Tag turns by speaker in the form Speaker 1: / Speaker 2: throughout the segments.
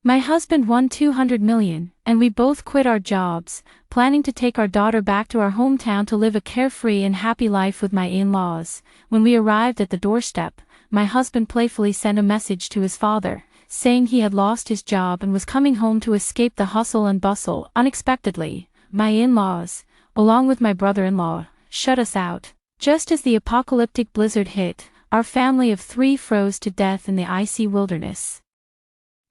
Speaker 1: My husband won 200 million, and we both quit our jobs, planning to take our daughter back to our hometown to live a carefree and happy life with my in-laws. When we arrived at the doorstep, my husband playfully sent a message to his father, saying he had lost his job and was coming home to escape the hustle and bustle. Unexpectedly, my in-laws, along with my brother-in-law, shut us out. Just as the apocalyptic blizzard hit, our family of 3 froze to death in the icy wilderness.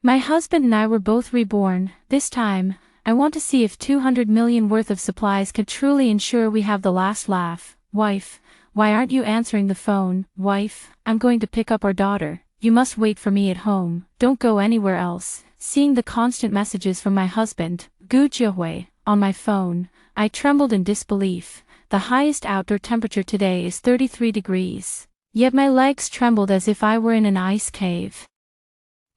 Speaker 1: My husband and I were both reborn. This time, I want to see if 200 million worth of supplies could truly ensure we have the last laugh. Wife, why aren't you answering the phone? Wife, I'm going to pick up our daughter. You must wait for me at home. Don't go anywhere else. Seeing the constant messages from my husband, Gu Jiahui, on my phone, I trembled in disbelief. The highest outdoor temperature today is 33 degrees. Yet my legs trembled as if I were in an ice cave.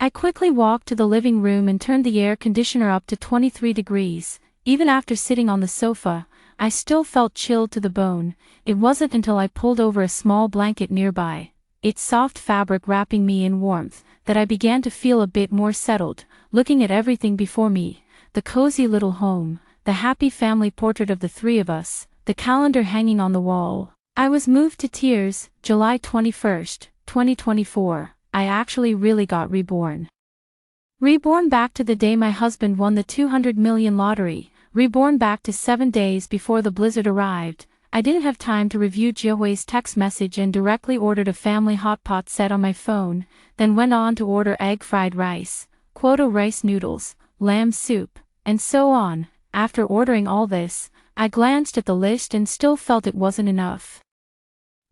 Speaker 1: I quickly walked to the living room and turned the air conditioner up to 23 degrees. Even after sitting on the sofa, I still felt chilled to the bone. It wasn't until I pulled over a small blanket nearby, its soft fabric wrapping me in warmth, that I began to feel a bit more settled. Looking at everything before me, the cozy little home, the happy family portrait of the 3 of us, the calendar hanging on the wall, I was moved to tears. July 21st, 2024, I actually really got reborn. Reborn back to the day my husband won the 200 million lottery, reborn back to 7 days before the blizzard arrived. I didn't have time to review Jiahui's text message and directly ordered a family hot pot set on my phone, then went on to order egg fried rice, quota rice noodles, lamb soup, and so on. After ordering all this, I glanced at the list and still felt it wasn't enough.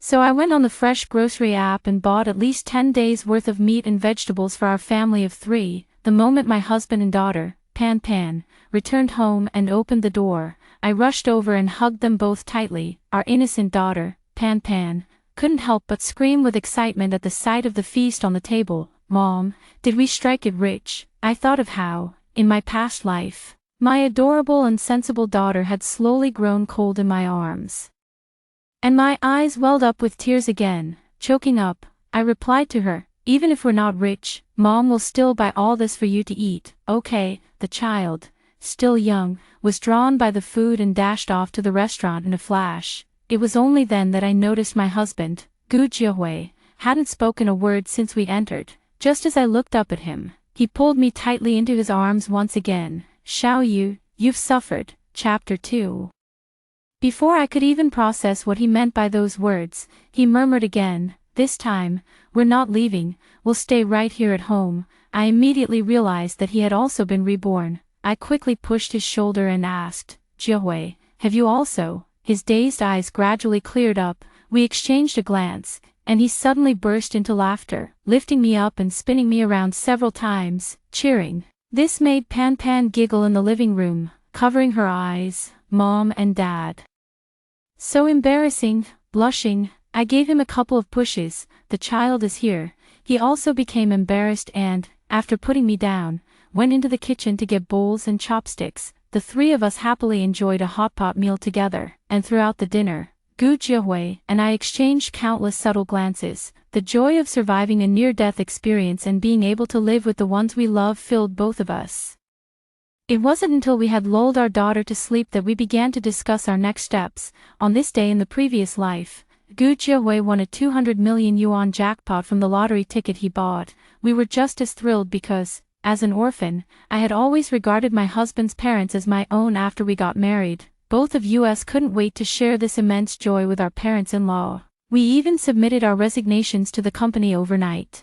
Speaker 1: So I went on the fresh grocery app and bought at least 10 days worth of meat and vegetables for our family of 3. The moment my husband and daughter, Pan, returned home and opened the door, I rushed over and hugged them both tightly. Our innocent daughter, Pan, couldn't help but scream with excitement at the sight of the feast on the table. Mom, did we strike it rich? I thought of how, in my past life, my adorable and sensible daughter had slowly grown cold in my arms. And my eyes welled up with tears again. Choking up, I replied to her, even if we're not rich, Mom will still buy all this for you to eat. Okay. The child, still young, was drawn by the food and dashed off to the restaurant in a flash. It was only then that I noticed my husband, Gu Jiahui, hadn't spoken a word since we entered. Just as I looked up at him, he pulled me tightly into his arms once again. Xiao Yu, you've suffered. Chapter 2. Before I could even process what he meant by those words, he murmured again, this time, we're not leaving, we'll stay right here at home. I immediately realized that he had also been reborn. I quickly pushed his shoulder and asked, Jiahui, have you also? His dazed eyes gradually cleared up, we exchanged a glance, and he suddenly burst into laughter, lifting me up and spinning me around several times, cheering. This made Pan giggle in the living room, covering her eyes. Mom and Dad. So embarrassing. Blushing, I gave him a couple of pushes. The child is here. He also became embarrassed and, after putting me down, went into the kitchen to get bowls and chopsticks. The 3 of us happily enjoyed a hot pot meal together, and throughout the dinner, Gu Jiahui and I exchanged countless subtle glances. The joy of surviving a near-death experience and being able to live with the ones we love filled both of us. It wasn't until we had lulled our daughter to sleep that we began to discuss our next steps. On this day in the previous life, Gu Jiahui won a 200 million yuan jackpot from the lottery ticket he bought. We were just as thrilled because, as an orphan, I had always regarded my husband's parents as my own after we got married. Both of us couldn't wait to share this immense joy with our parents-in-law. We even submitted our resignations to the company overnight,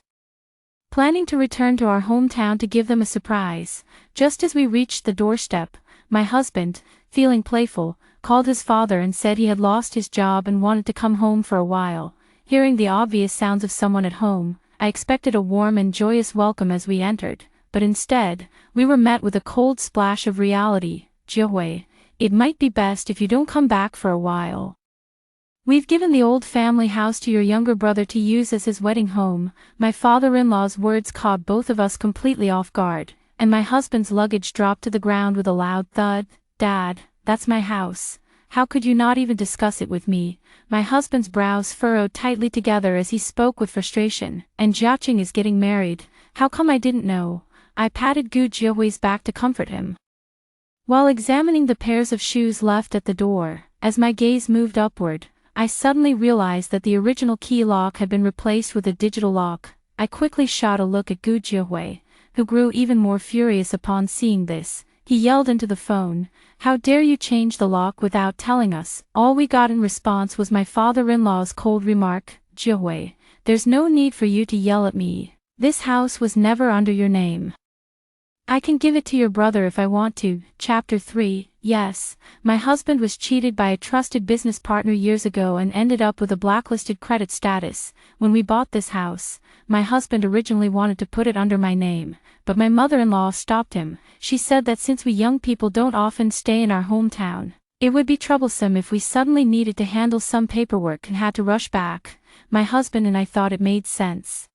Speaker 1: planning to return to our hometown to give them a surprise. Just as we reached the doorstep, my husband, feeling playful, called his father and said he had lost his job and wanted to come home for a while. Hearing the obvious sounds of someone at home, I expected a warm and joyous welcome as we entered, but instead, we were met with a cold splash of reality. Jiahui, it might be best if you don't come back for a while. We've given the old family house to your younger brother to use as his wedding home. My father-in-law's words caught both of us completely off guard, and my husband's luggage dropped to the ground with a loud thud. Dad, that's my house. How could you not even discuss it with me? My husband's brows furrowed tightly together as he spoke with frustration. And Jiaqing is getting married. How come I didn't know? I patted Gu Jiahui's back to comfort him. While examining the pairs of shoes left at the door, as my gaze moved upward, I suddenly realized that the original key lock had been replaced with a digital lock. I quickly shot a look at Gu Jiahui, who grew even more furious upon seeing this. He yelled into the phone, "How dare you change the lock without telling us?" All we got in response was my father-in-law's cold remark, "Jiahui, there's no need for you to yell at me. This house was never under your name. I can give it to your brother if I want to." Chapter 3. Yes, my husband was cheated by a trusted business partner years ago and ended up with a blacklisted credit status. When we bought this house, my husband originally wanted to put it under my name, but my mother-in-law stopped him. She said that since we young people don't often stay in our hometown, it would be troublesome if we suddenly needed to handle some paperwork and had to rush back. My husband and I thought it made sense.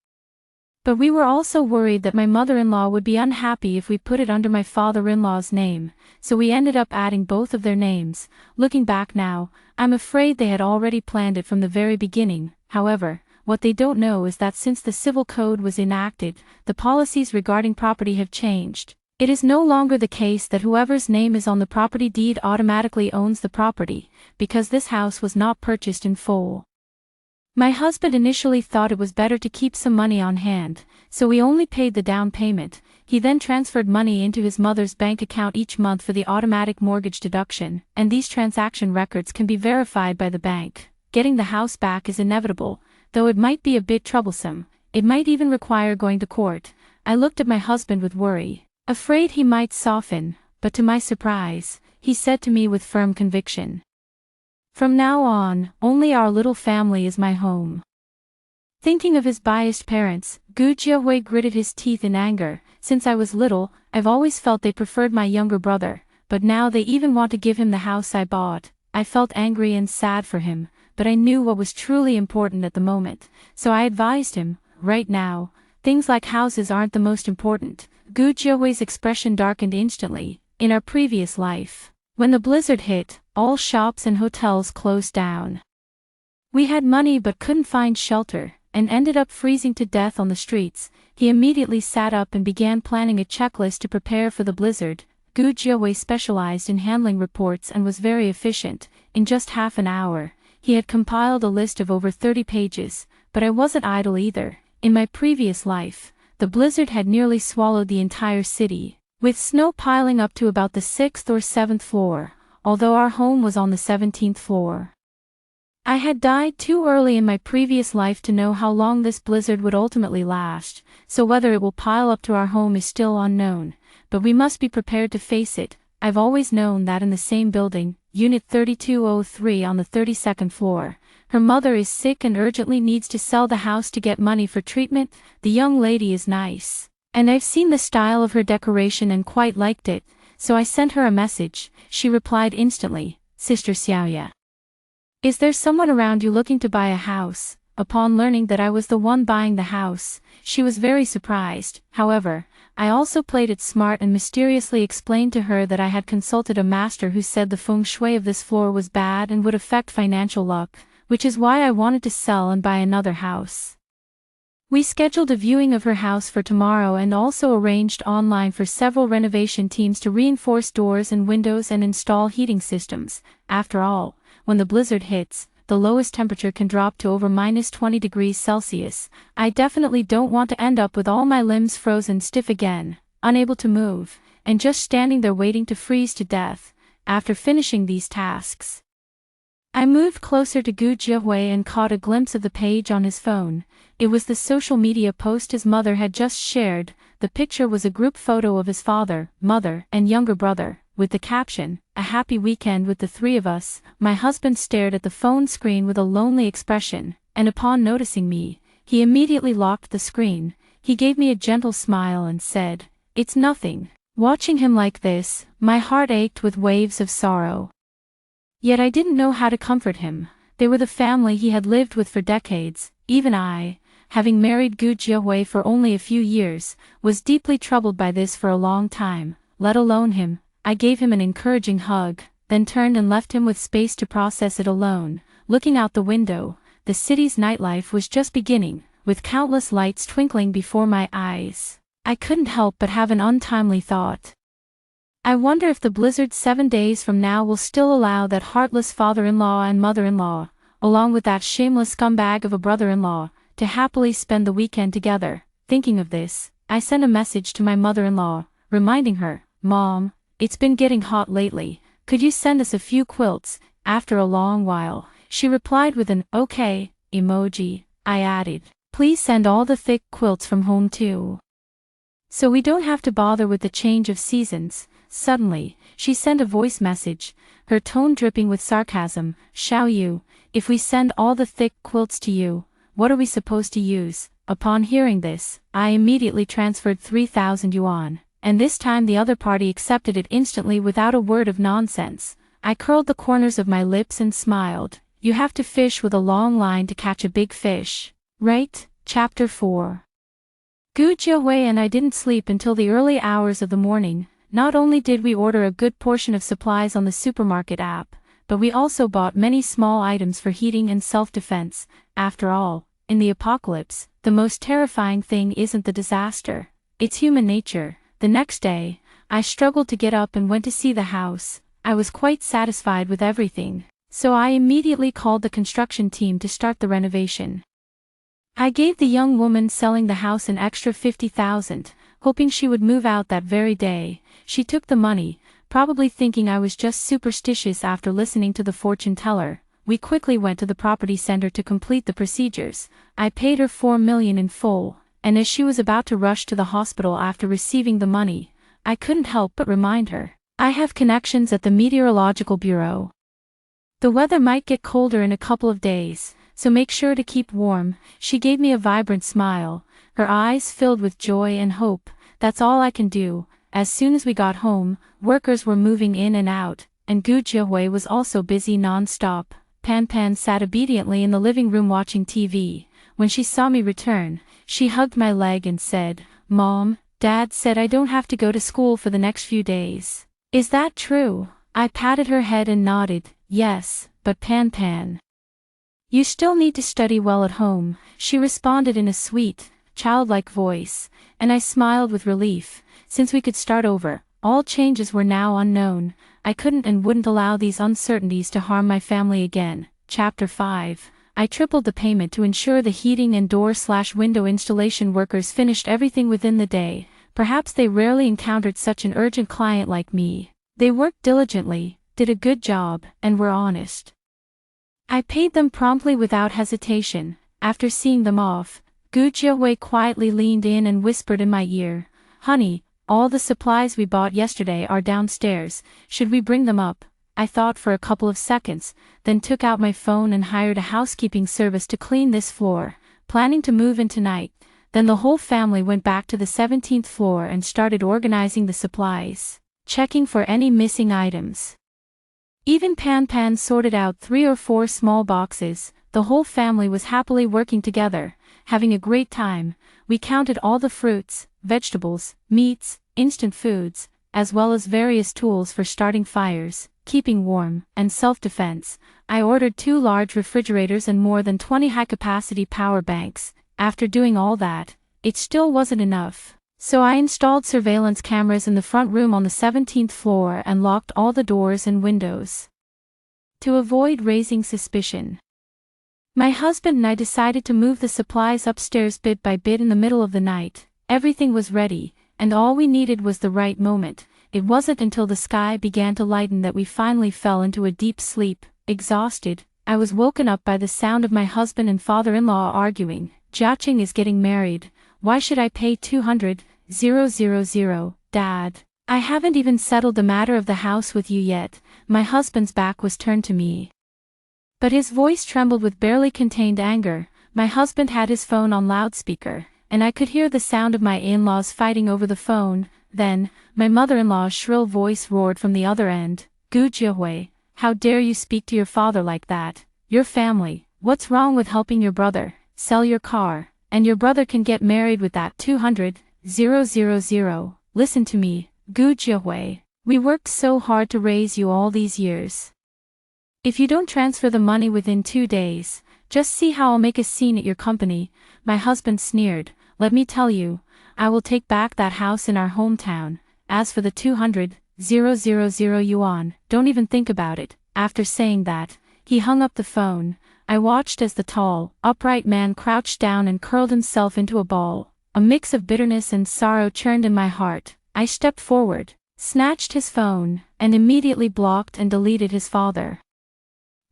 Speaker 1: But we were also worried that my mother-in-law would be unhappy if we put it under my father-in-law's name, so we ended up adding both of their names. Looking back now, I'm afraid they had already planned it from the very beginning. However, what they don't know is that since the Civil Code was enacted, the policies regarding property have changed. It is no longer the case that whoever's name is on the property deed automatically owns the property, because this house was not purchased in full. My husband initially thought it was better to keep some money on hand, so we only paid the down payment. He then transferred money into his mother's bank account each month for the automatic mortgage deduction, and these transaction records can be verified by the bank. Getting the house back is inevitable, though it might be a bit troublesome. It might even require going to court. I looked at my husband with worry, afraid he might soften, but to my surprise, he said to me with firm conviction, "From now on, only our little family is my home." Thinking of his biased parents, Gu Jiahui gritted his teeth in anger. "Since I was little, I've always felt they preferred my younger brother, but now they even want to give him the house I bought." I felt angry and sad for him, but I knew what was truly important at the moment, so I advised him, "Right now, things like houses aren't the most important." Gu Jiahui's expression darkened instantly. "In our previous life, when the blizzard hit, all shops and hotels closed down. We had money but couldn't find shelter, and ended up freezing to death on the streets." He immediately sat up and began planning a checklist to prepare for the blizzard. Gu Jiahui specialized in handling reports and was very efficient. In just half an hour, he had compiled a list of over 30 pages, but I wasn't idle either. In my previous life, the blizzard had nearly swallowed the entire city, with snow piling up to about the 6th or 7th floor. Although our home was on the 17th floor. I had died too early in my previous life to know how long this blizzard would ultimately last, so whether it will pile up to our home is still unknown, but we must be prepared to face it. I've always known that in the same building, Unit 3203 on the 32nd floor, her mother is sick and urgently needs to sell the house to get money for treatment. The young lady is nice, and I've seen the style of her decoration and quite liked it. So I sent her a message. She replied instantly, "Sister Xiaoya, is there someone around you looking to buy a house?" Upon learning that I was the one buying the house, she was very surprised. However, I also played it smart and mysteriously explained to her that I had consulted a master who said the feng shui of this floor was bad and would affect financial luck, which is why I wanted to sell and buy another house. We scheduled a viewing of her house for tomorrow and also arranged online for several renovation teams to reinforce doors and windows and install heating systems. After all, when the blizzard hits, the lowest temperature can drop to over -20 degrees Celsius. I definitely don't want to end up with all my limbs frozen stiff again, unable to move, and just standing there waiting to freeze to death. After finishing these tasks, I moved closer to Gu Jiahui and caught a glimpse of the page on his phone. It was the social media post his mother had just shared. The picture was a group photo of his father, mother, and younger brother, with the caption, "A happy weekend with the three of us." My husband stared at the phone screen with a lonely expression, and upon noticing me, he immediately locked the screen. He gave me a gentle smile and said, "It's nothing." Watching him like this, my heart ached with waves of sorrow. Yet I didn't know how to comfort him. They were the family he had lived with for decades. Even I, having married Gu Jiahui for only a few years, was deeply troubled by this for a long time, let alone him. I gave him an encouraging hug, then turned and left him with space to process it alone. Looking out the window, the city's nightlife was just beginning, with countless lights twinkling before my eyes. I couldn't help but have an untimely thought. I wonder if the blizzard 7 days from now will still allow that heartless father-in-law and mother-in-law, along with that shameless scumbag of a brother-in-law, to happily spend the weekend together. Thinking of this, I sent a message to my mother-in-law, reminding her, "Mom, it's been getting hot lately, could you send us a few quilts?" After a long while, she replied with an "okay" emoji. I added, "Please send all the thick quilts from home too, so we don't have to bother with the change of seasons." Suddenly, she sent a voice message, her tone dripping with sarcasm. "Shall you, if we send all the thick quilts to you, what are we supposed to use?" Upon hearing this, I immediately transferred 3,000 yuan, and this time the other party accepted it instantly without a word of nonsense. I curled the corners of my lips and smiled. You have to fish with a long line to catch a big fish, right? Chapter 4. Gu Jiahui and I didn't sleep until the early hours of the morning. Not only did we order a good portion of supplies on the supermarket app, but we also bought many small items for heating and self-defense. After all, in the apocalypse, the most terrifying thing isn't the disaster, it's human nature. The next day, I struggled to get up and went to see the house. I was quite satisfied with everything, so I immediately called the construction team to start the renovation. I gave the young woman selling the house an extra 50,000, hoping she would move out that very day. She took the money, probably thinking I was just superstitious after listening to the fortune teller. We quickly went to the property center to complete the procedures. I paid her 4 million in full, and as she was about to rush to the hospital after receiving the money, I couldn't help but remind her, "I have connections at the Meteorological Bureau. The weather might get colder in a couple of days, so make sure to keep warm." She gave me a vibrant smile, her eyes filled with joy and hope. That's all I can do. As soon as we got home, workers were moving in and out, and Gu Jiahui was also busy non-stop. Pan Pan sat obediently in the living room watching TV. When she saw me return, she hugged my leg and said, "Mom, Dad said I don't have to go to school for the next few days. Is that true?" I patted her head and nodded, "Yes, but Pan Pan, you still need to study well at home," she responded in a sweet, childlike voice, and I smiled with relief. Since we could start over, all changes were now unknown. I couldn't and wouldn't allow these uncertainties to harm my family again. Chapter 5. I tripled the payment to ensure the heating and door/window installation workers finished everything within the day. Perhaps they rarely encountered such an urgent client like me. They worked diligently, did a good job, and were honest. I paid them promptly without hesitation. After seeing them off, Gu Jiahui quietly leaned in and whispered in my ear, "Honey, all the supplies we bought yesterday are downstairs, should we bring them up?" I thought for a couple of seconds, then took out my phone and hired a housekeeping service to clean this floor, planning to move in tonight. Then the whole family went back to the 17th floor and started organizing the supplies, checking for any missing items. Even Pan Pan sorted out 3 or 4 small boxes. The whole family was happily working together, having a great time. We counted all the fruits, vegetables, meats, instant foods, as well as various tools for starting fires, keeping warm, and self-defense. I ordered 2 large refrigerators and more than 20 high-capacity power banks. After doing all that, it still wasn't enough, so I installed surveillance cameras in the front room on the 17th floor and locked all the doors and windows to avoid raising suspicion. My husband and I decided to move the supplies upstairs bit by bit in the middle of the night. Everything was ready, and all we needed was the right moment. It wasn't until the sky began to lighten that we finally fell into a deep sleep. Exhausted, I was woken up by the sound of my husband and father-in-law arguing. "Jiaqing is getting married. Why should I pay 200,000, Dad? I haven't even settled the matter of the house with you yet." My husband's back was turned to me, but his voice trembled with barely contained anger. My husband had his phone on loudspeaker, and I could hear the sound of my in-laws fighting over the phone. Then, my mother-in-law's shrill voice roared from the other end, "Gu Jiahui, how dare you speak to your father like that? Your family, what's wrong with helping your brother? Sell your car, and your brother can get married with that 200,000. Listen to me, Gu Jiahui. We worked so hard to raise you all these years. If you don't transfer the money within 2 days, just see how I'll make a scene at your company." My husband sneered, "Let me tell you, I will take back that house in our hometown. As for the 200,000 yuan, don't even think about it. After saying that, he hung up the phone. I watched as the tall, upright man crouched down and curled himself into a ball. A mix of bitterness and sorrow churned in my heart. I stepped forward, snatched his phone, and immediately blocked and deleted his father,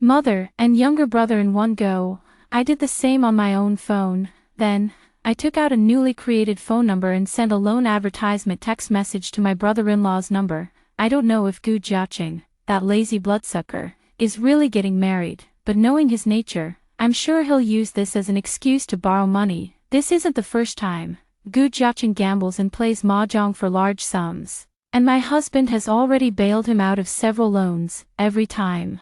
Speaker 1: mother, and younger brother in one go. I did the same on my own phone. Then, I took out a newly created phone number and sent a lone advertisement text message to my brother-in-law's number. I don't know if Gu Jiaqing, that lazy bloodsucker, is really getting married, but knowing his nature, I'm sure he'll use this as an excuse to borrow money. This isn't the first time Gu Jiaqing gambles and plays mahjong for large sums, and my husband has already bailed him out of several loans. Every time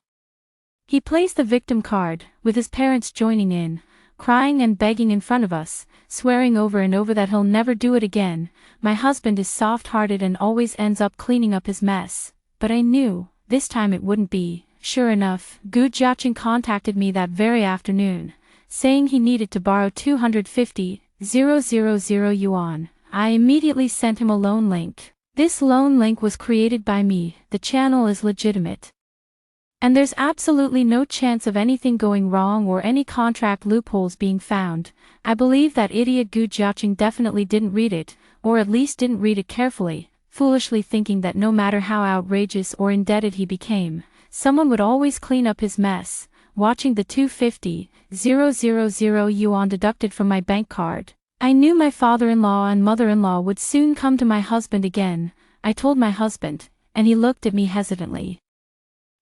Speaker 1: he plays the victim card, with his parents joining in, crying and begging in front of us, swearing over and over that he'll never do it again. My husband is soft-hearted and always ends up cleaning up his mess. But I knew, this time it wouldn't be. Sure enough, Gu Jiaqing contacted me that very afternoon, saying he needed to borrow 250,000 yuan. I immediately sent him a loan link. This loan link was created by me. The channel is legitimate, and there's absolutely no chance of anything going wrong or any contract loopholes being found. I believe that idiot Gu Jiaqing definitely didn't read it, or at least didn't read it carefully, foolishly thinking that no matter how outrageous or indebted he became, someone would always clean up his mess. Watching the 250,000 yuan deducted from my bank card, I knew my father-in-law and mother-in-law would soon come to my husband again. I told my husband, and he looked at me hesitantly.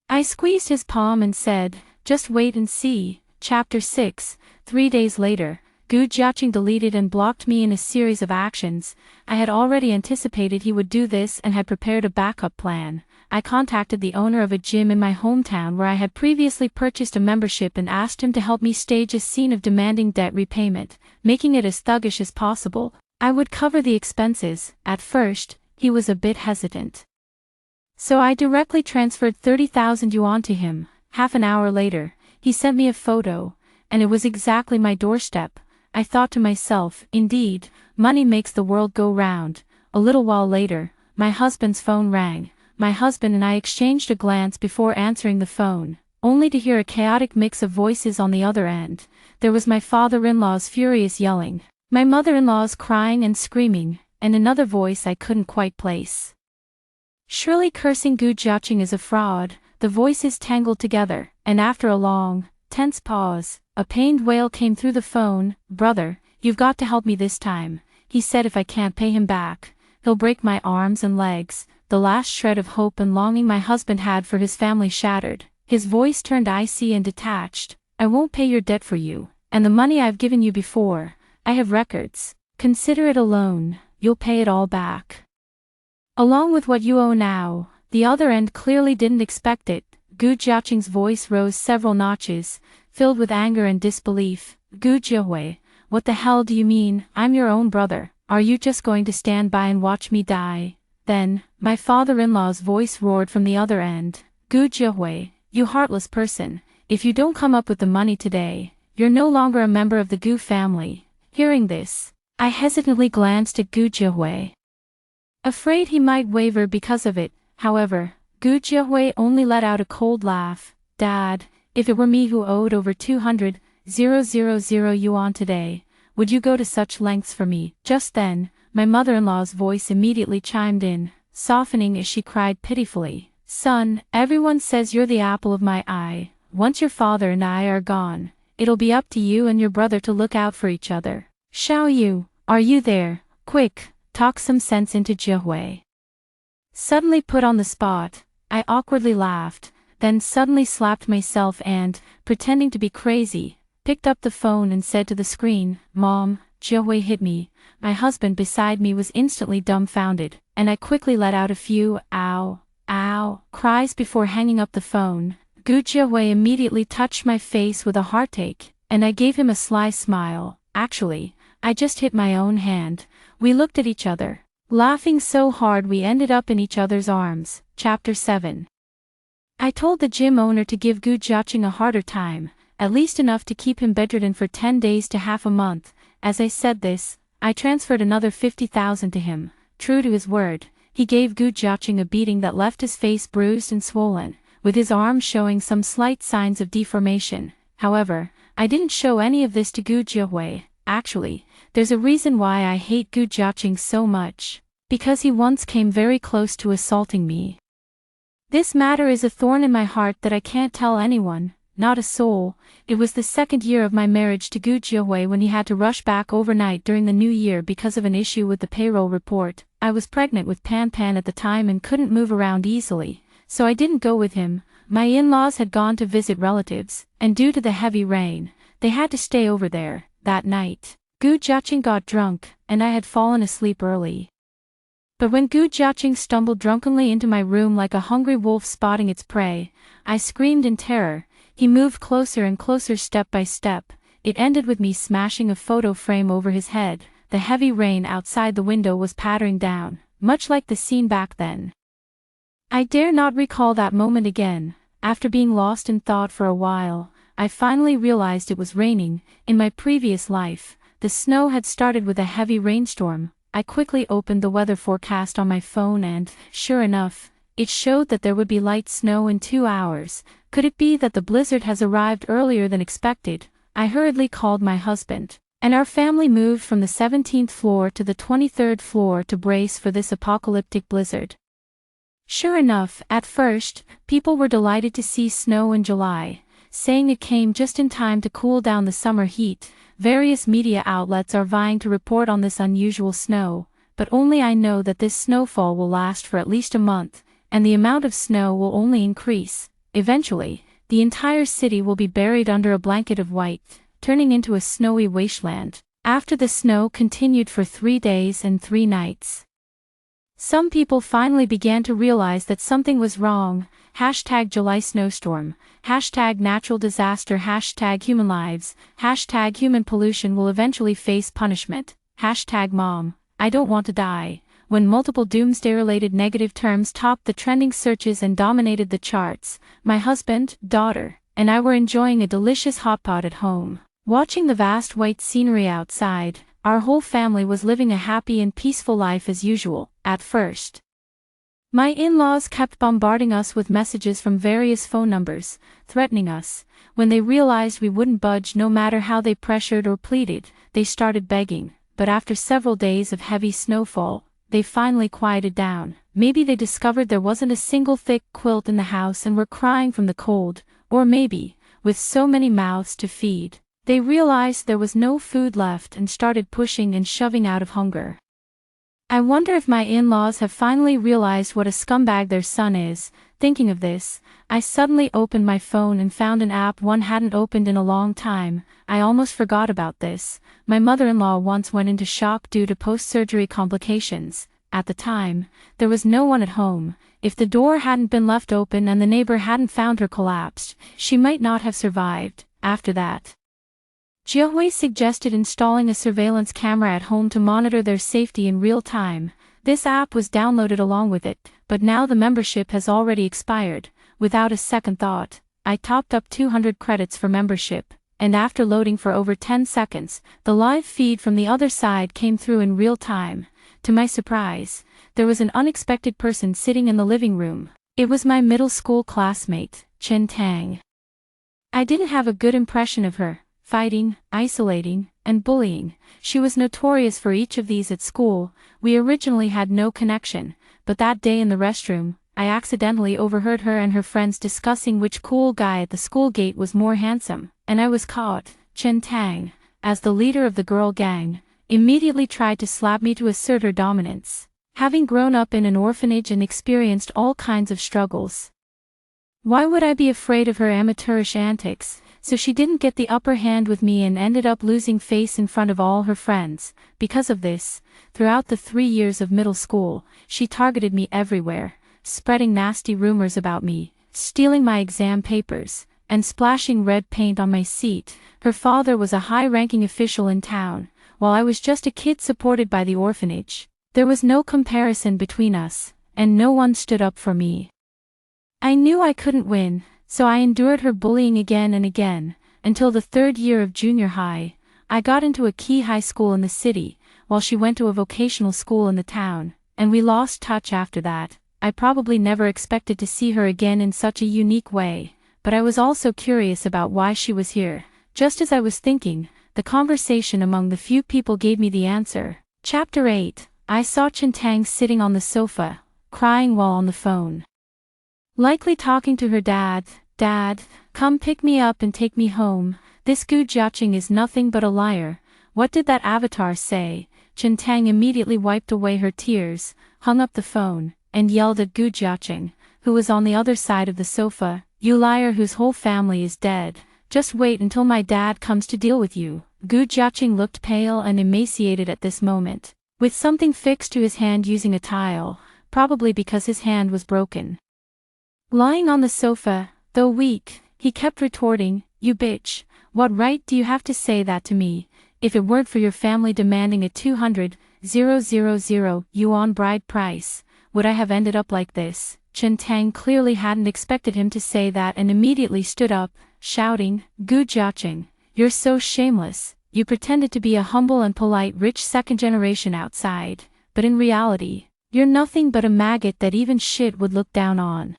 Speaker 1: I squeezed his palm and said, "Just wait and see." Chapter 6. 3 days later, Gu Jiaqing deleted and blocked me in a series of actions. I had already anticipated he would do this and had prepared a backup plan. I contacted the owner of a gym in my hometown where I had previously purchased a membership and asked him to help me stage a scene of demanding debt repayment, making it as thuggish as possible. I would cover the expenses. At first, he was a bit hesitant, so I directly transferred 30,000 yuan to him. Half an hour later, he sent me a photo, and it was exactly my doorstep. I thought to myself, indeed, money makes the world go round. A little while later, my husband's phone rang. My husband and I exchanged a glance before answering the phone, only to hear a chaotic mix of voices on the other end. There was my father-in-law's furious yelling, my mother-in-law's crying and screaming, and another voice I couldn't quite place, shrilly cursing Gu Jiaqing as a fraud. The voices tangled together, and after a long, tense pause, a pained wail came through the phone. "Brother, you've got to help me this time," he said. "If I can't pay him back, he'll break my arms and legs." The last shred of hope and longing my husband had for his family shattered. His voice turned icy and detached. "I won't pay your debt for you, and the money I've given you before. I have records. Consider it a loan. You'll pay it all back, along with what you owe now." The other end clearly didn't expect it. Gu Jiaqing's voice rose several notches, filled with anger and disbelief. "Gu Jiahui, what the hell do you mean? I'm your own brother. Are you just going to stand by and watch me die?" Then, my father-in-law's voice roared from the other end. "Gu Jiahui, you heartless person, if you don't come up with the money today, you're no longer a member of the Gu family." Hearing this, I hesitantly glanced at Gu Jiahui, afraid he might waver because of it. However, Gu Jiahui only let out a cold laugh. "Dad, if it were me who owed over 200,000 yuan today, would you go to such lengths for me?" Just then, my mother-in-law's voice immediately chimed in, softening as she cried pitifully, "Son, everyone says you're the apple of my eye. Once your father and I are gone, it'll be up to you and your brother to look out for each other. Xiao Yu, are you there? Quick, talk some sense into Jiahui." Suddenly put on the spot, I awkwardly laughed, then suddenly slapped myself and, pretending to be crazy, picked up the phone and said to the screen, "Mom, Jiahui hit me." My husband beside me was instantly dumbfounded, and I quickly let out a few "ow, ow" cries before hanging up the phone. Gu Jiahui immediately touched my face with a heartache, and I gave him a sly smile. Actually, I just hit my own hand. We looked at each other, laughing so hard we ended up in each other's arms. Chapter 7. I told the gym owner to give Gu Jiaqing a harder time, at least enough to keep him bedridden for 10 days to half a month. As I said this, I transferred another 50,000 to him. True to his word, he gave Gu Jiaqing a beating that left his face bruised and swollen, with his arm showing some slight signs of deformation. However, I didn't show any of this to Gu Jiahui. Actually, there's a reason why I hate Gu Jiaqing so much. Because he once came very close to assaulting me. This matter is a thorn in my heart that I can't tell anyone, not a soul. It was the second year of my marriage to Gu Jiahui when he had to rush back overnight during the new year because of an issue with the payroll report. I was pregnant with Pan Pan at the time and couldn't move around easily, so I didn't go with him. My in-laws had gone to visit relatives, and due to the heavy rain, they had to stay over there. That night, Gu Jiaqing got drunk, and I had fallen asleep early. But when Gu Jiaqing stumbled drunkenly into my room like a hungry wolf spotting its prey, I screamed in terror. He moved closer and closer step by step. It ended with me smashing a photo frame over his head. The heavy rain outside the window was pattering down, much like the scene back then. I dare not recall that moment again. After being lost in thought for a while, I finally realized it was raining. In my previous life, the snow had started with a heavy rainstorm. I quickly opened the weather forecast on my phone and, sure enough, it showed that there would be light snow in 2 hours. Could it be that the blizzard has arrived earlier than expected? I hurriedly called my husband, and our family moved from the 17th floor to the 23rd floor to brace for this apocalyptic blizzard. Sure enough, at first, people were delighted to see snow in July, saying it came just in time to cool down the summer heat. Various media outlets are vying to report on this unusual snow, but only I know that this snowfall will last for at least a month, and the amount of snow will only increase. Eventually, the entire city will be buried under a blanket of white, turning into a snowy wasteland. After the snow continued for 3 days and 3 nights. Some people finally began to realize that something was wrong. Hashtag July snowstorm. Hashtag natural disaster. Hashtag human lives. Hashtag human pollution will eventually face punishment. Hashtag mom, I don't want to die. When multiple doomsday-related negative terms topped the trending searches and dominated the charts, my husband, daughter, and I were enjoying a delicious hot pot at home. Watching the vast white scenery outside, our whole family was living a happy and peaceful life as usual. At first, my in-laws kept bombarding us with messages from various phone numbers, threatening us. When they realized we wouldn't budge no matter how they pressured or pleaded, they started begging. But after several days of heavy snowfall, they finally quieted down. Maybe they discovered there wasn't a single thick quilt in the house and were crying from the cold, or maybe, with so many mouths to feed, they realized there was no food left and started pushing and shoving out of hunger. I wonder if my in-laws have finally realized what a scumbag their son is. Thinking of this, I suddenly opened my phone and found an app one hadn't opened in a long time. I almost forgot about this. My mother-in-law once went into shock due to post-surgery complications. At the time, there was no one at home. If the door hadn't been left open and the neighbor hadn't found her collapsed, she might not have survived. After that, Jiahui suggested installing a surveillance camera at home to monitor their safety in real time. This app was downloaded along with it, but now the membership has already expired. Without a second thought, I topped up 200 credits for membership, and after loading for over 10 seconds, the live feed from the other side came through in real time. To my surprise, there was an unexpected person sitting in the living room. It was my middle school classmate, Chen Tang. I didn't have a good impression of her. Fighting, isolating, and bullying. She was notorious for each of these at school. We originally had no connection, but that day in the restroom, I accidentally overheard her and her friends discussing which cool guy at the school gate was more handsome, and I was caught. Chen Tang, as the leader of the girl gang, immediately tried to slap me to assert her dominance, having grown up in an orphanage and experienced all kinds of struggles. Why would I be afraid of her amateurish antics? So she didn't get the upper hand with me and ended up losing face in front of all her friends. Because of this, throughout the 3 years of middle school, she targeted me everywhere, spreading nasty rumors about me, stealing my exam papers, and splashing red paint on my seat. Her father was a high-ranking official in town, while I was just a kid supported by the orphanage. There was no comparison between us, and no one stood up for me. I knew I couldn't win, so I endured her bullying again and again, until the 3rd year of junior high. I got into a key high school in the city, while she went to a vocational school in the town, and we lost touch after that. I probably never expected to see her again in such a unique way, but I was also curious about why she was here. Just as I was thinking, the conversation among the few people gave me the answer. Chapter 8. I saw Chintang sitting on the sofa, crying while on the phone. Likely talking to her dad. Dad, come pick me up and take me home. This Gu Jiaqing is nothing but a liar. What did that avatar say? Chintang immediately wiped away her tears, hung up the phone, and yelled at Gu Jiaqing, who was on the other side of the sofa. You liar whose whole family is dead. Just wait until my dad comes to deal with you. Gu Jiaqing looked pale and emaciated at this moment, with something fixed to his hand using a tile, probably because his hand was broken. Lying on the sofa, though weak, he kept retorting, You bitch, what right do you have to say that to me? If it weren't for your family demanding a 200,000 yuan bride price, would I have ended up like this? Chintang clearly hadn't expected him to say that and immediately stood up, shouting, Gu Jiaqing, you're so shameless. You pretended to be a humble and polite rich second generation outside, but in reality, you're nothing but a maggot that even shit would look down on.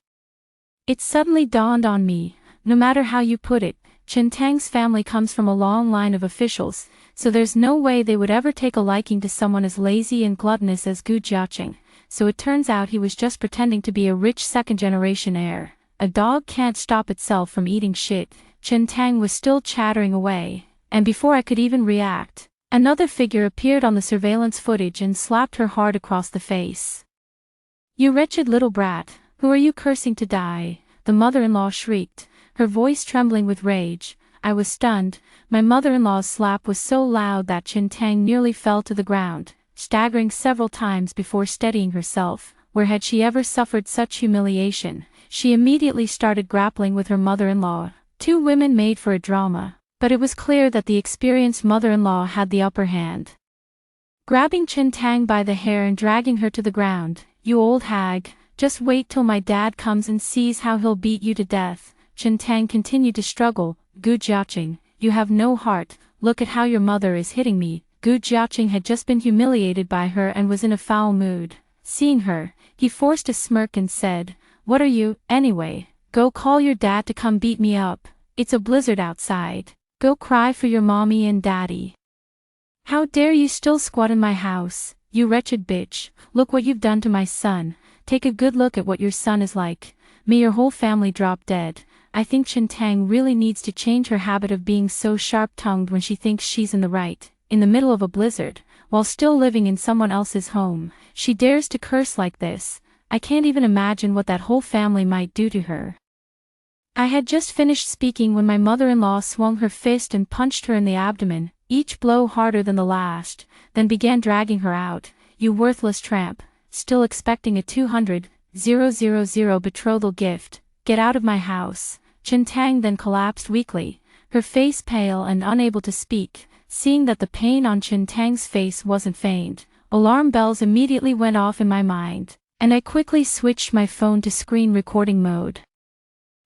Speaker 1: It suddenly dawned on me, no matter how you put it, Chintang's family comes from a long line of officials, so there's no way they would ever take a liking to someone as lazy and gluttonous as Gu Jiaqing. So it turns out he was just pretending to be a rich second-generation heir. A dog can't stop itself from eating shit. Chintang was still chattering away, and before I could even react, another figure appeared on the surveillance footage and slapped her hard across the face. You wretched little brat, who are you cursing to die? The mother-in-law shrieked, her voice trembling with rage. I was stunned. My mother-in-law's slap was so loud that Chintang nearly fell to the ground, staggering several times before steadying herself. Where had she ever suffered such humiliation? She immediately started grappling with her mother-in-law. Two women made for a drama, but it was clear that the experienced mother-in-law had the upper hand. Grabbing Chintang by the hair and dragging her to the ground, You old hag, just wait till my dad comes and sees how he'll beat you to death. Chintang continued to struggle. Gu Jiaqing, you have no heart, look at how your mother is hitting me. Gu Jiaqing had just been humiliated by her and was in a foul mood. Seeing her, he forced a smirk and said, What are you, anyway? Go call your dad to come beat me up. It's a blizzard outside. Go cry for your mommy and daddy. How dare you still squat in my house, you wretched bitch. Look what you've done to my son. Take a good look at what your son is like. May your whole family drop dead. I think Chintang really needs to change her habit of being so sharp-tongued when she thinks she's in the right. In the middle of a blizzard, while still living in someone else's home, she dares to curse like this. I can't even imagine what that whole family might do to her. I had just finished speaking when my mother-in-law swung her fist and punched her in the abdomen, each blow harder than the last, then began dragging her out. You worthless tramp, still expecting a 200,000 betrothal gift, get out of my house. Chintang then collapsed weakly, her face pale and unable to speak. Seeing that the pain on Chintang's face wasn't feigned, alarm bells immediately went off in my mind, and I quickly switched my phone to screen recording mode.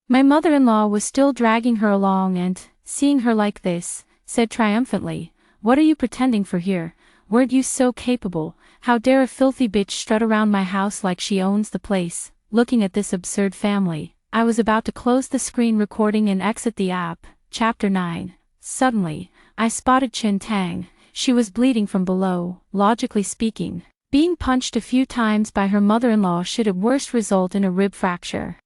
Speaker 1: My mother-in-law was still dragging her along and, seeing her like this, said triumphantly, What are you pretending for here? Weren't you so capable? How dare a filthy bitch strut around my house like she owns the place? Looking at this absurd family, I was about to close the screen recording and exit the app. Chapter 9. Suddenly, I spotted Chintang. She was bleeding from below. Logically speaking, being punched a few times by her mother-in-law should at worst result in a rib fracture.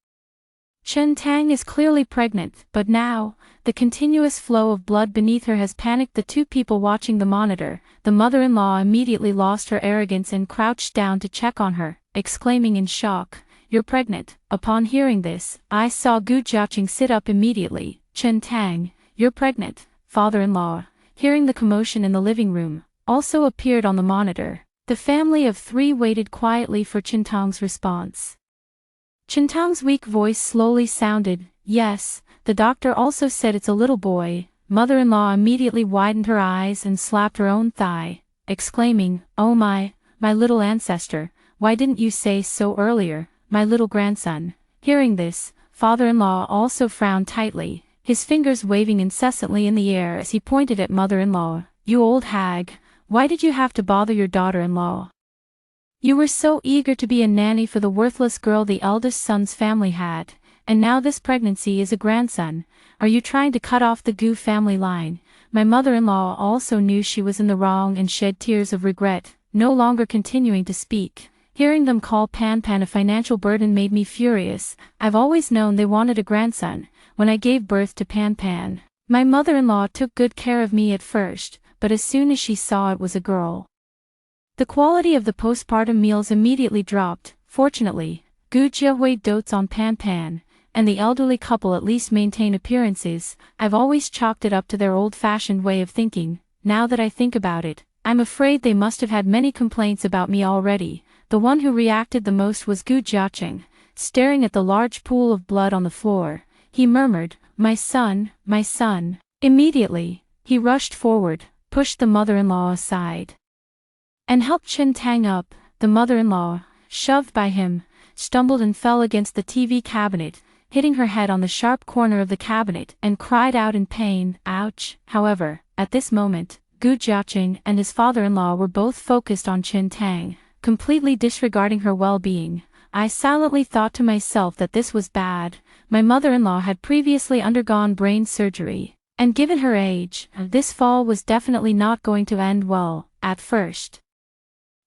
Speaker 1: Chintang is clearly pregnant, but now, the continuous flow of blood beneath her has panicked the two people watching the monitor. The mother-in-law immediately lost her arrogance and crouched down to check on her, exclaiming in shock, You're pregnant. Upon hearing this, I saw Gu Jiaqing sit up immediately. Chintang, you're pregnant. Father-in-law, hearing the commotion in the living room, also appeared on the monitor. The family of three waited quietly for Chintang's response. Chintang's weak voice slowly sounded, Yes, the doctor also said it's a little boy. Mother-in-law immediately widened her eyes and slapped her own thigh, exclaiming, Oh my little ancestor, why didn't you say so earlier, my little grandson? Hearing this, father-in-law also frowned tightly, his fingers waving incessantly in the air as he pointed at mother-in-law. You old hag, Why did you have to bother your daughter-in-law? You were so eager to be a nanny for the worthless girl the eldest son's family had, and now this pregnancy is a grandson. Are you trying to cut off the Gu family line? My mother-in-law also knew she was in the wrong and shed tears of regret, no longer continuing to speak. Hearing them call Pan Pan a financial burden made me furious. I've always known they wanted a grandson. When I gave birth to Pan Pan, my mother-in-law took good care of me at first, but as soon as she saw it was a girl, the quality of the postpartum meals immediately dropped. Fortunately, Gu Jiahui dotes on Pan Pan, and the elderly couple at least maintain appearances. I've always chalked it up to their old-fashioned way of thinking. Now that I think about it, I'm afraid they must have had many complaints about me already. The one who reacted the most was Gu Jiaqing, staring at the large pool of blood on the floor. He murmured, my son, my son." Immediately, he rushed forward, pushed the mother-in-law aside, and helped Chen Tang up. The mother-in-law, shoved by him, stumbled and fell against the TV cabinet, hitting her head on the sharp corner of the cabinet and cried out in pain, ouch. However, at this moment, Gu Jiaqing and his father-in-law were both focused on Chen Tang, completely disregarding her well-being. I silently thought to myself that this was bad. My mother-in-law had previously undergone brain surgery, and given her age, this fall was definitely not going to end well. At first,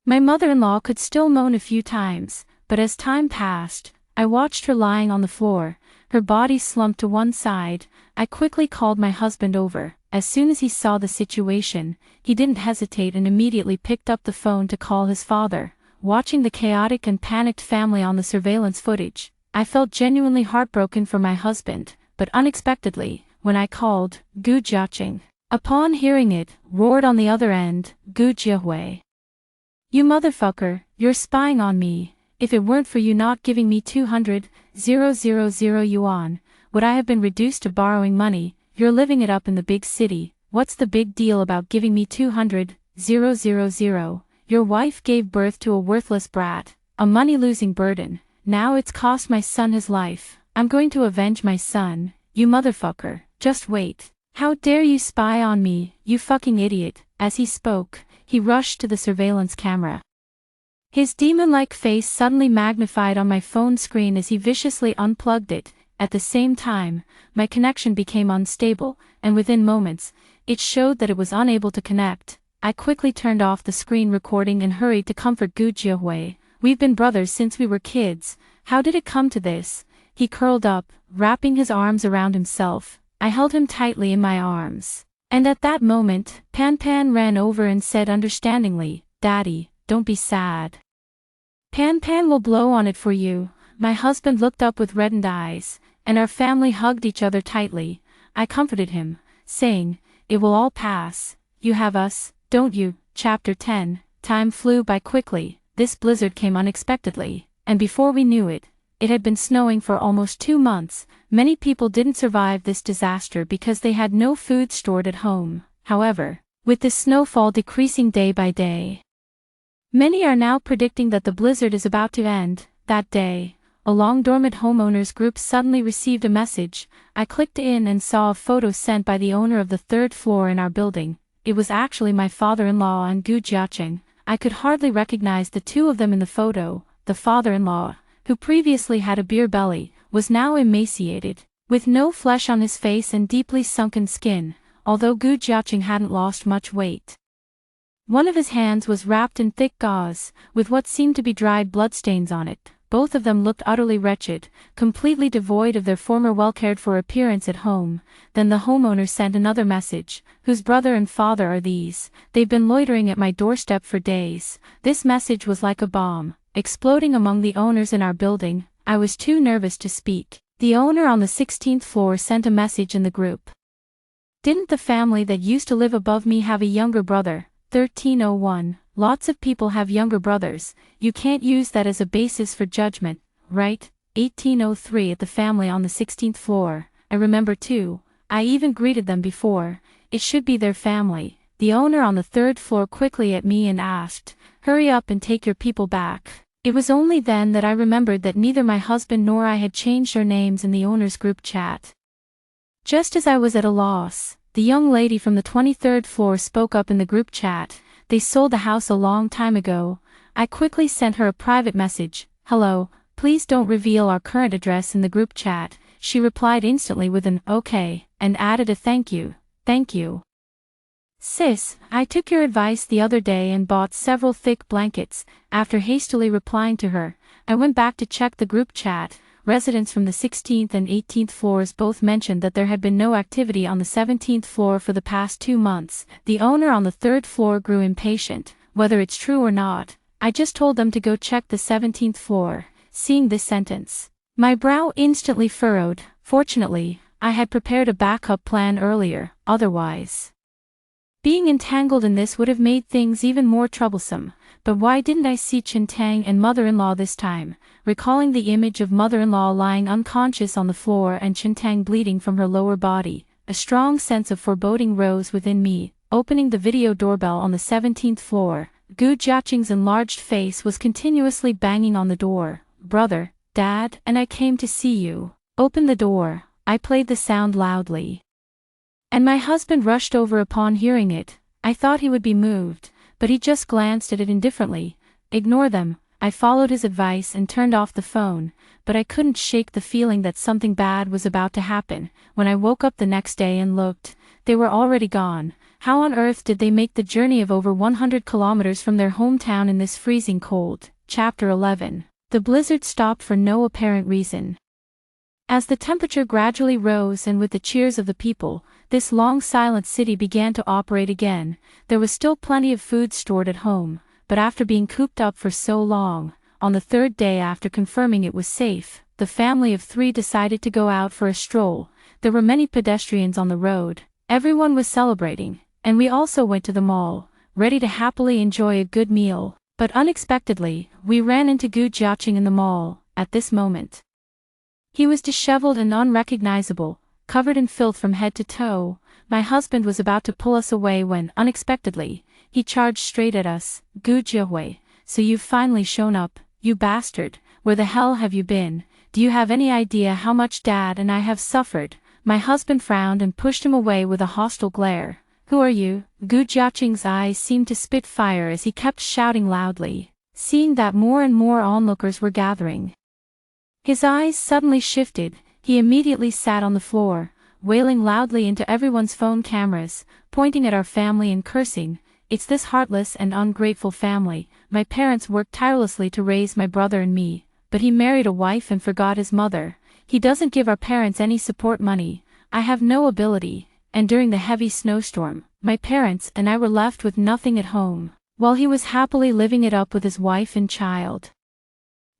Speaker 1: my mother-in-law could still moan a few times, but as time passed, I watched her lying on the floor, her body slumped to one side. I quickly called my husband over. As soon as he saw the situation, he didn't hesitate and immediately picked up the phone to call his father. Watching the chaotic and panicked family on the surveillance footage, I felt genuinely heartbroken for my husband, but unexpectedly, when I called, Gu Jiaqing, upon hearing it, roared on the other end, Gu Jiahui, "You motherfucker, you're spying on me. If it weren't for you not giving me 200,000 yuan, would I have been reduced to borrowing money? You're living it up in the big city. What's the big deal about giving me 200,000? Your wife gave birth to a worthless brat, a money-losing burden. Now it's cost my son his life. I'm going to avenge my son. You motherfucker, just wait. How dare you spy on me, you fucking idiot." As he spoke, he rushed to the surveillance camera. His demon-like face suddenly magnified on my phone screen as he viciously unplugged it. At the same time, my connection became unstable, and within moments, it showed that it was unable to connect. I quickly turned off the screen recording and hurried to comfort Gu Jiahui. "We've been brothers since we were kids. How did it come to this?" He curled up, wrapping his arms around himself. I held him tightly in my arms. And at that moment, Pan Pan ran over and said understandingly, "Daddy, don't be sad. Pan Pan will blow on it for you." My husband looked up with reddened eyes, and our family hugged each other tightly. I comforted him, saying, "It will all pass. You have us, don't you?" Chapter 10. Time flew by quickly. This blizzard came unexpectedly, and before we knew it, it had been snowing for almost 2 months. Many people didn't survive this disaster because they had no food stored at home. However, with the snowfall decreasing day by day, many are now predicting that the blizzard is about to end. That day, a long-dormant homeowners group suddenly received a message. I clicked in and saw a photo sent by the owner of the 3rd floor in our building. It was actually my father-in-law and Gu Jiaqing. I could hardly recognize the two of them in the photo. The father-in-law, who previously had a beer belly, was now emaciated, with no flesh on his face and deeply sunken skin, although Gu Jiaqing hadn't lost much weight. One of his hands was wrapped in thick gauze, with what seemed to be dried bloodstains on it. Both of them looked utterly wretched, completely devoid of their former well-cared-for appearance at home. Then the homeowner sent another message. "Whose brother and father are these? They've been loitering at my doorstep for days." This message was like a bomb, exploding among the owners in our building. I was too nervous to speak. The owner on the 16th floor sent a message in the group. "Didn't the family that used to live above me have a younger brother? 1301. Lots of people have younger brothers. You can't use that as a basis for judgment, right?" 1803 at the family on the 16th floor. I remember too. I even greeted them before. It should be their family. The owner on the 3rd floor quickly at me and asked, "Hurry up and take your people back." It was only then that I remembered that neither my husband nor I had changed our names in the owner's group chat. Just as I was at a loss, the young lady from the 23rd floor spoke up in the group chat. They sold the house a long time ago. I quickly sent her a private message. Hello, please don't reveal our current address in the group chat. She replied instantly with an okay, and added a thank you. Thank you. Sis, I took your advice the other day and bought several thick blankets. After hastily replying to her, I went back to check the group chat. Residents from the 16th and 18th floors both mentioned that there had been no activity on the 17th floor for the past 2 months. The owner on the 3rd floor grew impatient. Whether it's true or not, I just told them to go check the 17th floor. Seeing this sentence, my brow instantly furrowed. Fortunately, I had prepared a backup plan earlier, otherwise being entangled in this would have made things even more troublesome. But why didn't I see Chintang and mother-in-law this time? Recalling the image of mother-in-law lying unconscious on the floor and Chintang bleeding from her lower body, a strong sense of foreboding rose within me. Opening the video doorbell on the 17th floor, Gu Jiaqing's enlarged face was continuously banging on the door. Brother, Dad, and I came to see you. Open the door. I played the sound loudly. And my husband rushed over upon hearing it. I thought he would be moved, but he just glanced at it indifferently. Ignore them. I followed his advice and turned off the phone, but I couldn't shake the feeling that something bad was about to happen. When I woke up the next day and looked, they were already gone. How on earth did they make the journey of over 100 kilometers from their hometown in this freezing cold? Chapter 11. The blizzard stopped for no apparent reason. As the temperature gradually rose and with the cheers of the people, this long silent city began to operate again. There was still plenty of food stored at home, but after being cooped up for so long, on the 3rd day after confirming it was safe, the family of 3 decided to go out for a stroll. There were many pedestrians on the road. Everyone was celebrating, and we also went to the mall, ready to happily enjoy a good meal. But unexpectedly, we ran into Gu Jiaqing in the mall. At this moment, he was disheveled and unrecognizable, covered in filth from head to toe. My husband was about to pull us away when, unexpectedly, he charged straight at us. Gu Jiahui, so you've finally shown up, you bastard. Where the hell have you been? Do you have any idea how much Dad and I have suffered? My husband frowned and pushed him away with a hostile glare. Who are you? Gu Jiaqing's eyes seemed to spit fire as he kept shouting loudly. Seeing that more and more onlookers were gathering, his eyes suddenly shifted. He immediately sat on the floor, wailing loudly into everyone's phone cameras, pointing at our family and cursing. It's this heartless and ungrateful family. My parents worked tirelessly to raise my brother and me, but he married a wife and forgot his mother. He doesn't give our parents any support money. I have no ability, and during the heavy snowstorm, my parents and I were left with nothing at home, while he was happily living it up with his wife and child.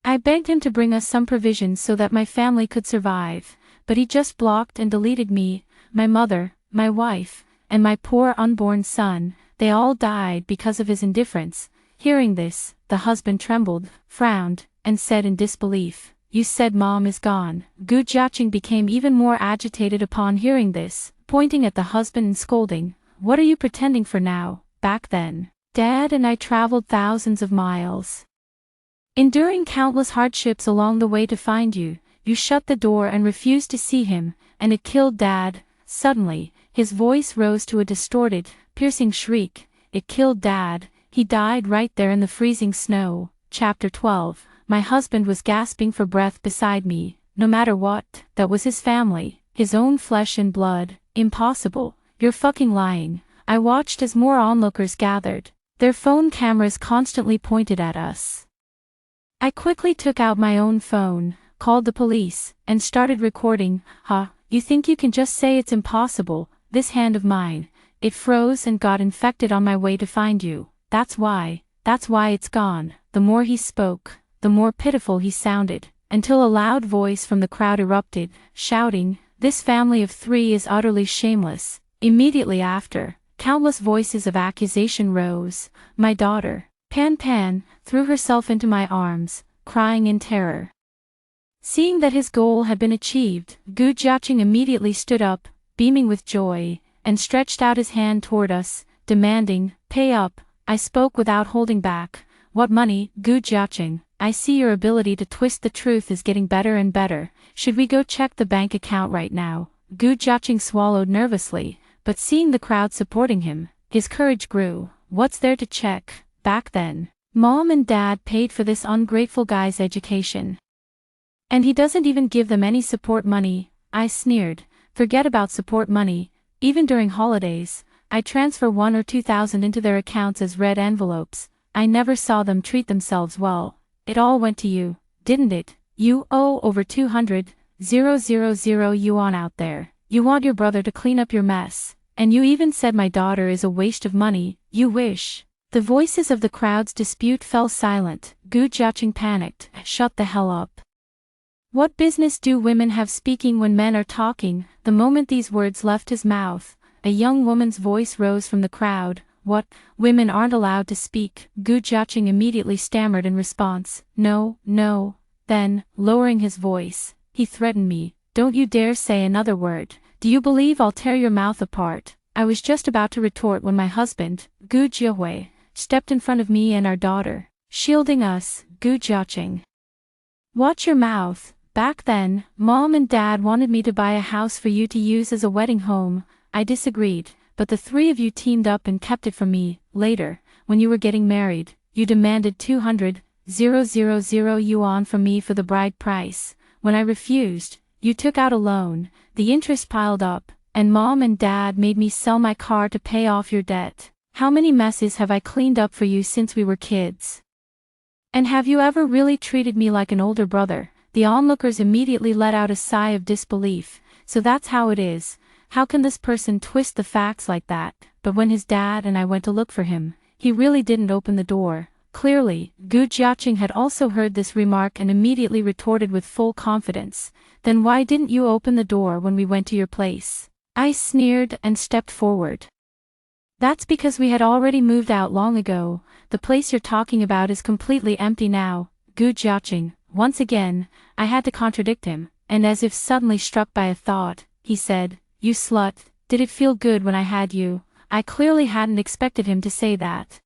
Speaker 1: I begged him to bring us some provisions so that my family could survive, but he just blocked and deleted me, my mother, my wife, and my poor unborn son. They all died because of his indifference. Hearing this, the husband trembled, frowned, and said in disbelief, You said Mom is gone. Gu Jiaqing became even more agitated upon hearing this, pointing at the husband and scolding, What are you pretending for now? Back then, Dad and I traveled thousands of miles, enduring countless hardships along the way to find you. You shut the door and refused to see him, and it killed Dad. Suddenly, his voice rose to a distorted, piercing shriek. It killed Dad. He died right there in the freezing snow. Chapter 12. My husband was gasping for breath beside me. No matter what, that was his family, his own flesh and blood. Impossible. You're fucking lying. I watched as more onlookers gathered, their phone cameras constantly pointed at us. I quickly took out my own phone, called the police, and started recording. You think you can just say it's impossible? This hand of mine, it froze and got infected on my way to find you. That's why it's gone. The more he spoke, the more pitiful he sounded, until a loud voice from the crowd erupted, shouting, This family of 3 is utterly shameless. Immediately after, countless voices of accusation rose. My daughter, Pan Pan, threw herself into my arms, crying in terror. Seeing that his goal had been achieved, Gu Jiaqing immediately stood up, beaming with joy, and stretched out his hand toward us, demanding, Pay up. I spoke without holding back. What money? Gu Jiaqing, I see your ability to twist the truth is getting better and better. Should we go check the bank account right now? Gu Jiaqing swallowed nervously, but seeing the crowd supporting him, his courage grew. What's there to check? Back then, Mom and Dad paid for this ungrateful guy's education. And he doesn't even give them any support money, I sneered. Forget about support money, even during holidays, I transfer 1 or 2,000 into their accounts as red envelopes. I never saw them treat themselves well. It all went to you, didn't it? You owe over 200,000 yuan out there. You want your brother to clean up your mess. And you even said my daughter is a waste of money. You wish. The voices of the crowd's dispute fell silent. Gu Jiaqing panicked. Shut the hell up. What business do women have speaking when men are talking? The moment these words left his mouth, a young woman's voice rose from the crowd. What? Women aren't allowed to speak? Gu Jiaqing immediately stammered in response. No, no. Then, lowering his voice, he threatened me. Don't you dare say another word. Do you believe I'll tear your mouth apart? I was just about to retort when my husband, Gu Jiahui, stepped in front of me and our daughter, shielding us. Gu Jiaqing. Watch your mouth. Back then, Mom and Dad wanted me to buy a house for you to use as a wedding home. I disagreed, but the three of you teamed up and kept it from me. Later, when you were getting married, you demanded 200,000 yuan from me for the bride price. When I refused, you took out a loan, the interest piled up, and Mom and Dad made me sell my car to pay off your debt. How many messes have I cleaned up for you since we were kids? And have you ever really treated me like an older brother? The onlookers immediately let out a sigh of disbelief. So that's how it is. How can this person twist the facts like that? But when his dad and I went to look for him, he really didn't open the door. Clearly, Gu Jiaqing had also heard this remark and immediately retorted with full confidence. Then why didn't you open the door when we went to your place? I sneered and stepped forward. That's because we had already moved out long ago. The place you're talking about is completely empty now. Gu Jiaqing. Once again, I had to contradict him, and as if suddenly struck by a thought, he said, You slut, did it feel good when I had you? I clearly hadn't expected him to say that.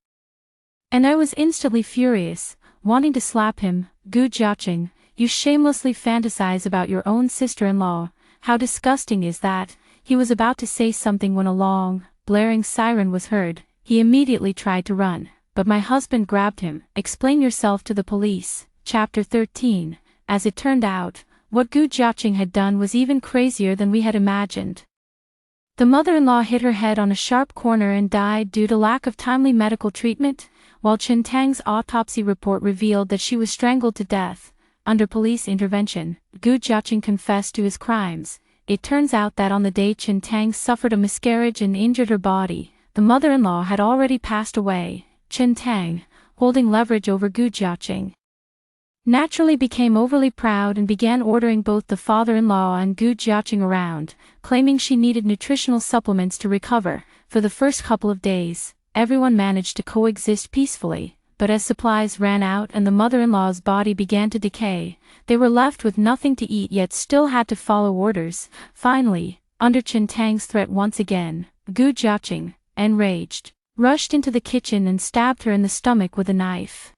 Speaker 1: And I was instantly furious, wanting to slap him. Gu Jiaqing, you shamelessly fantasize about your own sister-in-law. How disgusting is that? He was about to say something when a long, blaring siren was heard. He immediately tried to run, but my husband grabbed him. Explain yourself to the police. Chapter 13. As it turned out, what Gu Jiaqing had done was even crazier than we had imagined. The mother-in-law hit her head on a sharp corner and died due to lack of timely medical treatment, while Chen Tang's autopsy report revealed that she was strangled to death. Under police intervention, Gu Jiaqing confessed to his crimes. It turns out that on the day Chen Tang suffered a miscarriage and injured her body, the mother-in-law had already passed away. Chen Tang, holding leverage over Gu Jiaqing, naturally became overly proud and began ordering both the father-in-law and Gu Jiaqing around, claiming she needed nutritional supplements to recover. For the first couple of days, everyone managed to coexist peacefully, but as supplies ran out and the mother-in-law's body began to decay, they were left with nothing to eat yet still had to follow orders. Finally, under Chen Tang's threat once again, Gu Jiaqing, enraged, rushed into the kitchen and stabbed her in the stomach with a knife.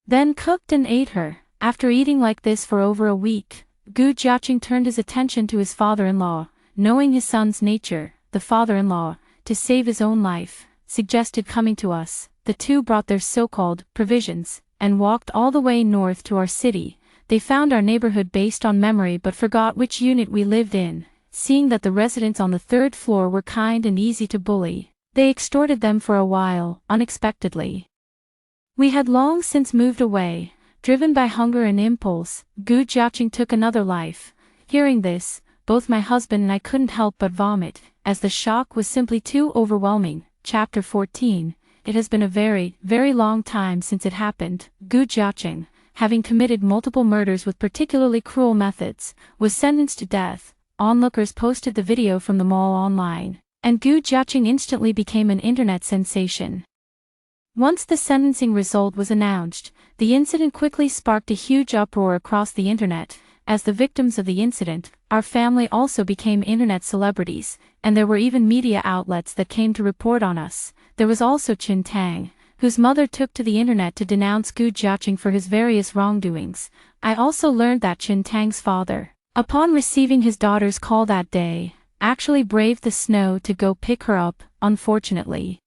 Speaker 1: Then cooked and ate her. After eating like this for over a week, Gu Jiaqing turned his attention to his father-in-law. Knowing his son's nature, the father-in-law, to save his own life, suggested coming to us. The two brought their so-called provisions, and walked all the way north to our city. They found our neighborhood based on memory but forgot which unit we lived in. Seeing that the residents on the third floor were kind and easy to bully, they extorted them for a while, unexpectedly. We had long since moved away. Driven by hunger and impulse, Gu Jiaqing took another life. Hearing this, both my husband and I couldn't help but vomit, as the shock was simply too overwhelming. Chapter 14. It has been a very, very long time since it happened. Gu Jiaqing, having committed multiple murders with particularly cruel methods, was sentenced to death. Onlookers posted the video from the mall online, and Gu Jiaqing instantly became an internet sensation. Once the sentencing result was announced, the incident quickly sparked a huge uproar across the internet. As the victims of the incident, our family also became internet celebrities, and there were even media outlets that came to report on us. There was also Chen Tang, whose mother took to the internet to denounce Gu Jiaqing for his various wrongdoings. I also learned that Chen Tang's father, upon receiving his daughter's call that day, actually braved the snow to go pick her up. Unfortunately,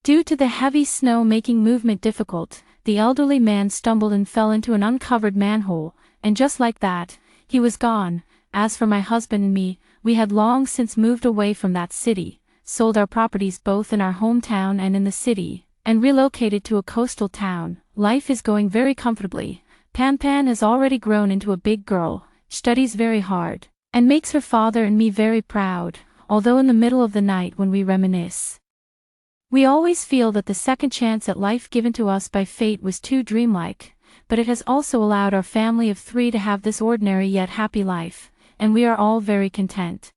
Speaker 1: Due to the heavy snow making movement difficult, the elderly man stumbled and fell into an uncovered manhole, and just like that, he was gone. As for my husband and me, we had long since moved away from that city, sold our properties both in our hometown and in the city, and relocated to a coastal town. Life is going very comfortably. Pan has already grown into a big girl, studies very hard, and makes her father and me very proud, although in the middle of the night when we reminisce, we always feel that the second chance at life given to us by fate was too dreamlike, but it has also allowed our family of 3 to have this ordinary yet happy life, and we are all very content.